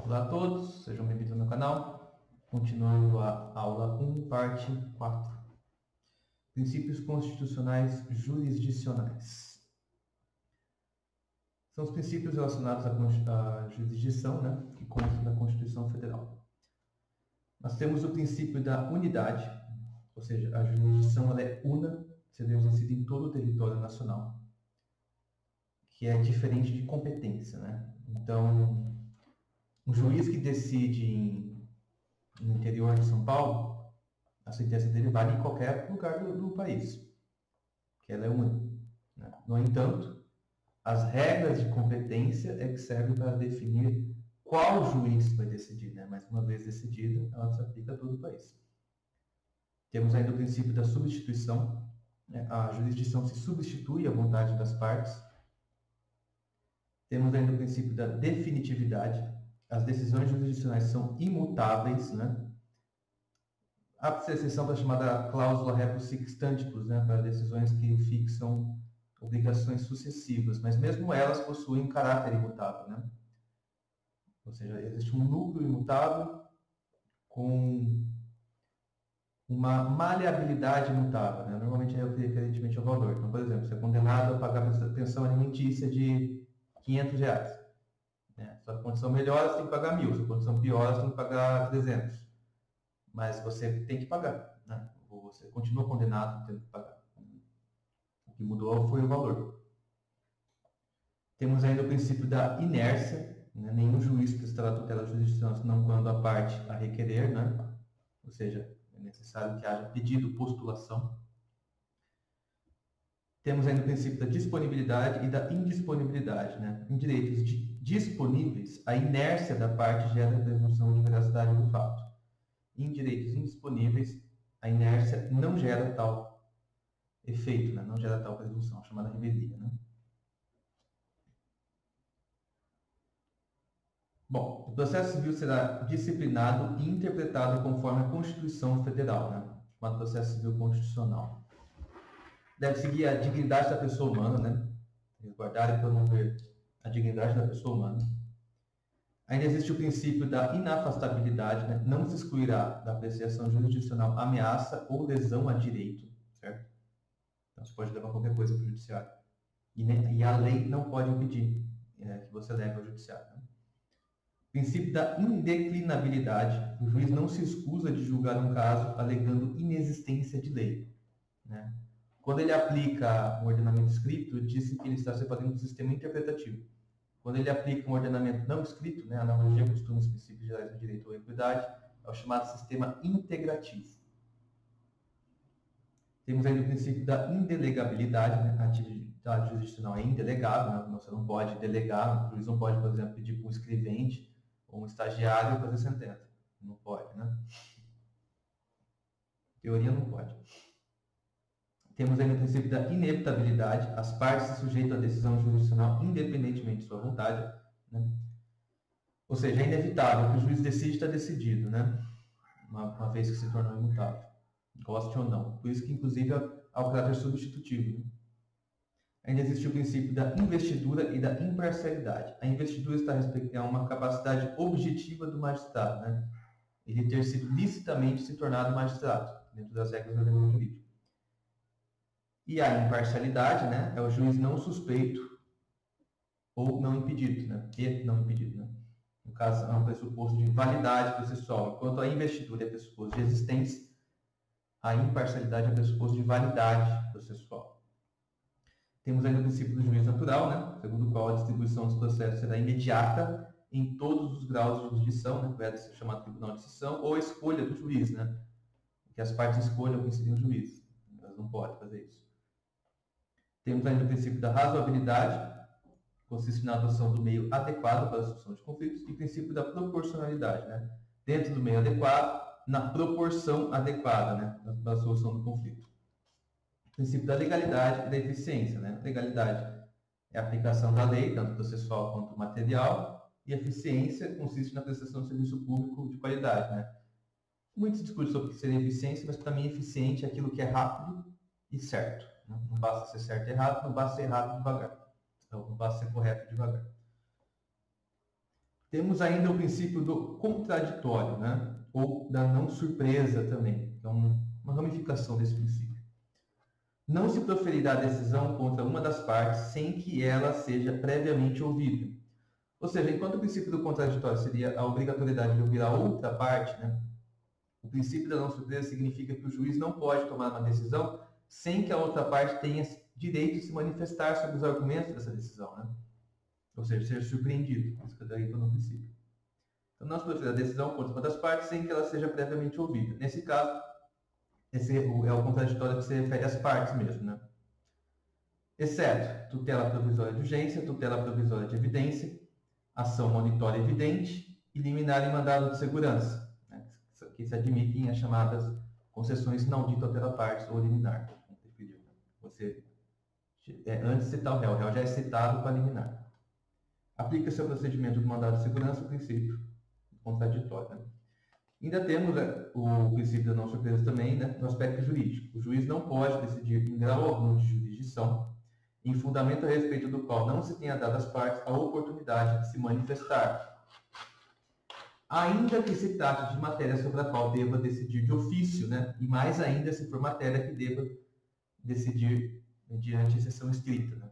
Olá a todos, sejam bem-vindos ao meu canal. Continuando a aula 1, parte 4. Princípios constitucionais jurisdicionais. São os princípios relacionados à jurisdição, que constam da Constituição Federal. Nós temos o princípio da unidade, ou seja, a jurisdição ela é una, sendo exercida em todo o território nacional, que é diferente de competência, Então, um juiz que decide no interior de São Paulo, a sentença dele vale em qualquer lugar do país, que ela é única. No entanto, as regras de competência é que servem para definir qual juiz vai decidir, Mas uma vez decidida, ela se aplica a todo o país. Temos ainda o princípio da substituição, A jurisdição se substitui à vontade das partes. Temos ainda o princípio da definitividade. As decisões jurisdicionais são imutáveis, Há exceção para a chamada cláusula rebus sic stantibus, para decisões que fixam obrigações sucessivas, mas mesmo elas possuem caráter imutável, Ou seja, existe um núcleo imutável com uma maleabilidade imutável, Normalmente é referentemente ao valor. Então, por exemplo, você é condenado a pagar pensão alimentícia de R$500. Se a condição melhora, você tem que pagar 1.000. Se a condição piora, você tem que pagar 300. Mas você tem que pagar, Ou você continua condenado tendo que pagar. O que mudou foi o valor. Temos ainda o princípio da inércia, Nenhum juiz prestará tutela jurisdicional senão quando a parte a requerer, Ou seja, é necessário que haja pedido, postulação. Temos ainda o princípio da disponibilidade e da indisponibilidade, Em direitos disponíveis, a inércia da parte gera a presunção de veracidade do fato. Em direitos indisponíveis, a inércia não gera tal efeito, não gera tal presunção, chamada revelia, Bom, o processo civil será disciplinado e interpretado conforme a Constituição Federal, chamado processo civil constitucional. Deve seguir a dignidade da pessoa humana, Resguardar e promover a dignidade da pessoa humana. Ainda existe o princípio da inafastabilidade, Não se excluirá da apreciação jurisdicional ameaça ou lesão a direito, certo? Então, você pode levar qualquer coisa para o judiciário. E a lei não pode impedir que você leve ao judiciário, Princípio da indeclinabilidade. O juiz não se excusa de julgar um caso alegando inexistência de lei, Quando ele aplica um ordenamento escrito, disse que ele está se fazendo um sistema interpretativo. Quando ele aplica um ordenamento não escrito, analogia, costumes, princípios gerais do direito ou equidade, é o chamado sistema integrativo. Temos ainda o princípio da indelegabilidade, A atividade jurisdicional é indelegável, Você não pode delegar, o juiz não pode, por exemplo, pedir para um escrevente ou um estagiário fazer sentença. Não pode, Em teoria não pode. Temos ainda o princípio da inevitabilidade. As partes se sujeitam à decisão jurisdicional independentemente de sua vontade, Ou seja, é inevitável que o juiz decide está decidido, Uma vez que se tornou imutável, goste ou não. Por isso que, inclusive, há o caráter substitutivo, Ainda existe o princípio da investidura e da imparcialidade. A investidura está a uma capacidade objetiva do magistrado, Ele ter sido licitamente se tornado magistrado, dentro das regras do ordenamento jurídico. E a imparcialidade, é o juiz não suspeito ou não impedido, E não impedido, No caso, é um pressuposto de validade processual. Enquanto a investidura é pressuposto de existência, a imparcialidade é pressuposto de validade processual. Temos ainda o princípio do juiz natural, segundo o qual a distribuição dos processos será imediata em todos os graus de jurisdição, que vai ser chamado tribunal de sessão, ou a escolha do juiz, Que as partes escolham quem seria o juiz. Elas não podem fazer isso. Temos ainda o princípio da razoabilidade, que consiste na adoção do meio adequado para a solução de conflitos, e o princípio da proporcionalidade, dentro do meio adequado, na proporção adequada, para a solução do conflito. O princípio da legalidade e da eficiência. Legalidade é a aplicação da lei, tanto processual quanto material, e eficiência consiste na prestação de serviço público de qualidade. Muitos discutem sobre o que seria eficiência, mas para mim eficiente é aquilo que é rápido e certo. Não basta ser certo e errado, não basta ser errado devagar. Então, não basta ser correto devagar. Temos ainda o princípio do contraditório, né? Ou da não surpresa também, que é uma ramificação desse princípio. Não se proferirá decisão contra uma das partes sem que ela seja previamente ouvida. Ou seja, enquanto o princípio do contraditório seria a obrigatoriedade de ouvir a outra parte, né? O princípio da não surpresa significa que o juiz não pode tomar uma decisão sem que a outra parte tenha direito de se manifestar sobre os argumentos dessa decisão, né? Ou seja, ser surpreendido. Isso que eu daí estou no princípio. Então, não se proferirá decisão contra uma das partes sem que ela seja previamente ouvida. Nesse caso, esse é o contraditório que se refere às partes mesmo, né? Exceto tutela provisória de urgência, tutela provisória de evidência, ação monitória evidente e liminar em mandado de segurança, né? Que se admitem as chamadas concessões não de tutela partes ou liminar. Você, antes de citar o réu já é citado para liminar. Aplica-se ao procedimento do mandado de segurança o princípio contraditório, né? Ainda temos o princípio da não surpresa também, né, no aspecto jurídico. O juiz não pode decidir em grau algum de jurisdição em fundamento a respeito do qual não se tenha dado às partes a oportunidade de se manifestar, ainda que se trate de matéria sobre a qual deva decidir de ofício, né, e mais ainda se for matéria que deva decidir mediante exceção escrita, né,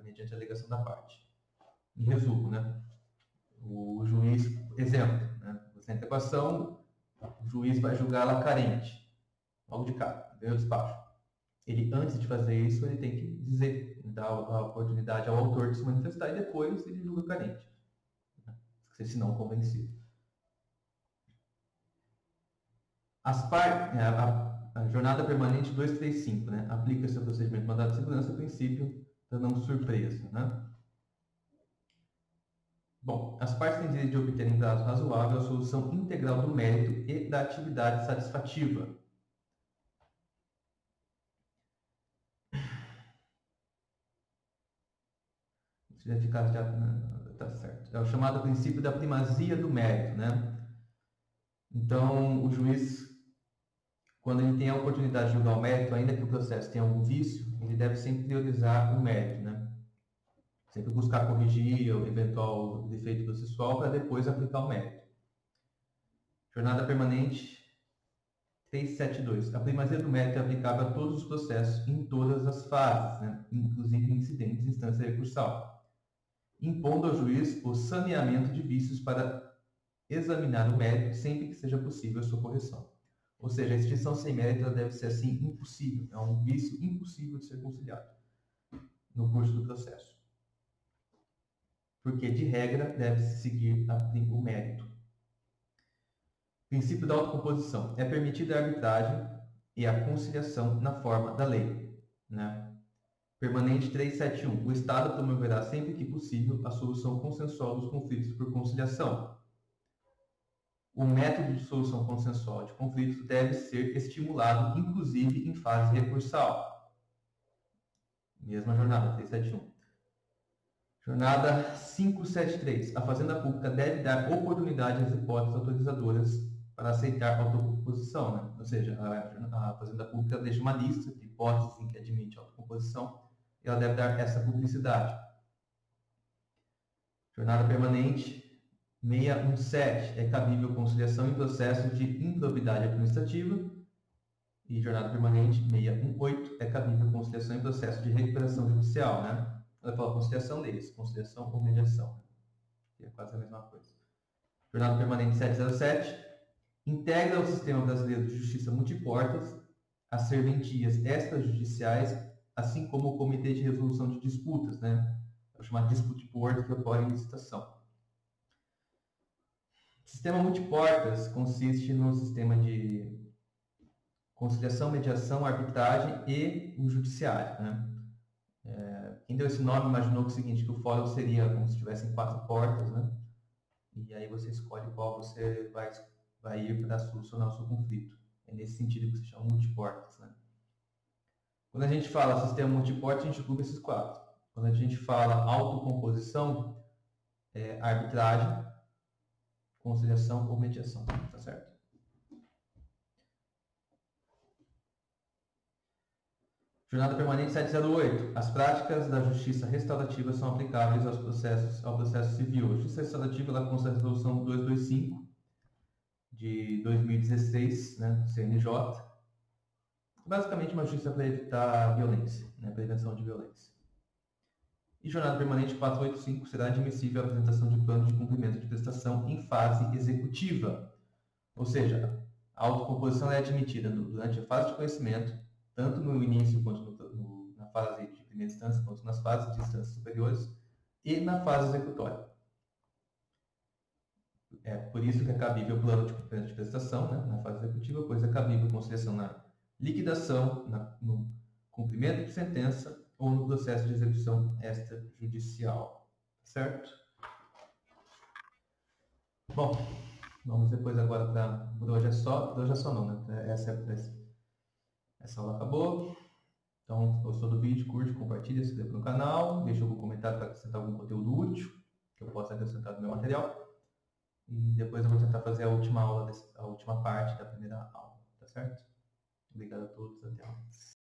mediante a alegação da parte. Em resumo, né, o juiz, exemplo, né, você entra com a ação, o juiz vai julgá-la carente, logo de cara, ganhou despacho. Ele, antes de fazer isso, ele tem que dizer, dar a oportunidade ao autor de se manifestar e depois ele julga carente, né? Se não convencido. A jornada permanente 235, né? Aplica-se ao procedimento de mandado de segurança o princípio da não surpresa, né? Bom, as partes têm direito de obter em prazo razoável a solução integral do mérito e da atividade satisfativa. Tá certo. É o chamado princípio da primazia do mérito, né? Então, o juiz, quando ele tem a oportunidade de julgar o mérito, ainda que o processo tenha algum vício, ele deve sempre priorizar o mérito, né? Sempre buscar corrigir o eventual defeito processual para depois aplicar o mérito. Jornada permanente 372. A primazia do mérito é aplicável a todos os processos, em todas as fases, né? Inclusive incidentes de instância recursal, impondo ao juiz o saneamento de vícios para examinar o mérito sempre que seja possível a sua correção. Ou seja, a extinção sem mérito deve ser assim impossível, é um vício impossível de ser conciliado no curso do processo. Porque, de regra, deve-se seguir o mérito. Princípio da autocomposição. É permitida a arbitragem e a conciliação na forma da lei, né? Permanente 371. O Estado promoverá sempre que possível a solução consensual dos conflitos por conciliação. O método de solução consensual de conflitos deve ser estimulado, inclusive em fase recursal. Mesma jornada, 371. Jornada 573. A Fazenda Pública deve dar oportunidade às hipóteses autorizadoras para aceitar a autocomposição, né? Ou seja, a Fazenda Pública deixa uma lista de hipóteses em que admite autocomposição e ela deve dar essa publicidade. Jornada permanente 617. É cabível conciliação em processo de improbidade administrativa. E jornada permanente 618. É cabível conciliação em processo de recuperação judicial, né? Ela fala conciliação deles, conciliação ou mediação, né? Que é quase a mesma coisa. Jornada permanente 707. Integra o sistema brasileiro de justiça multiportas, as serventias extrajudiciais, assim como o Comitê de Resolução de Disputas, né? É o chamado Dispute Board, que ocorre em licitação. O sistema multiportas consiste no sistema de conciliação, mediação, arbitragem e o judiciário, né? Quem deu esse nome imaginou que o seguinte, que o fórum seria como se tivessem 4 portas, né? E aí você escolhe qual você vai ir para solucionar o seu conflito. É nesse sentido que se chama multiportas, né? Quando a gente fala sistema multiportas, a gente inclui esses 4. Quando a gente fala autocomposição, é arbitragem, conciliação ou mediação, tá certo? Jornada permanente 708. As práticas da justiça restaurativa são aplicáveis ao processo civil. A justiça restaurativa ela consta da resolução 225 de 2016, né, do CNJ. Basicamente uma justiça para evitar violência, né, prevenção de violência. E jornada permanente 485 será admissível a apresentação de plano de cumprimento de prestação em fase executiva. Ou seja, a autocomposição é admitida durante a fase de conhecimento, tanto no início quanto na fase de primeira instância, quanto nas fases de instâncias superiores e na fase executória. É por isso que é cabível o plano de cumprimento de prestação, né, na fase executiva, pois é cabível a concessão na liquidação, no cumprimento de sentença ou no processo de execução extrajudicial. Certo? Bom, vamos depois agora para... Por hoje é só não, né? Essa aula acabou. Então, se gostou do vídeo, curte, compartilha, se inscreva no canal, deixa algum comentário para acrescentar algum conteúdo útil que eu possa acrescentar no meu material. E depois eu vou tentar fazer a última parte da primeira aula, tá certo? Obrigado a todos, até mais.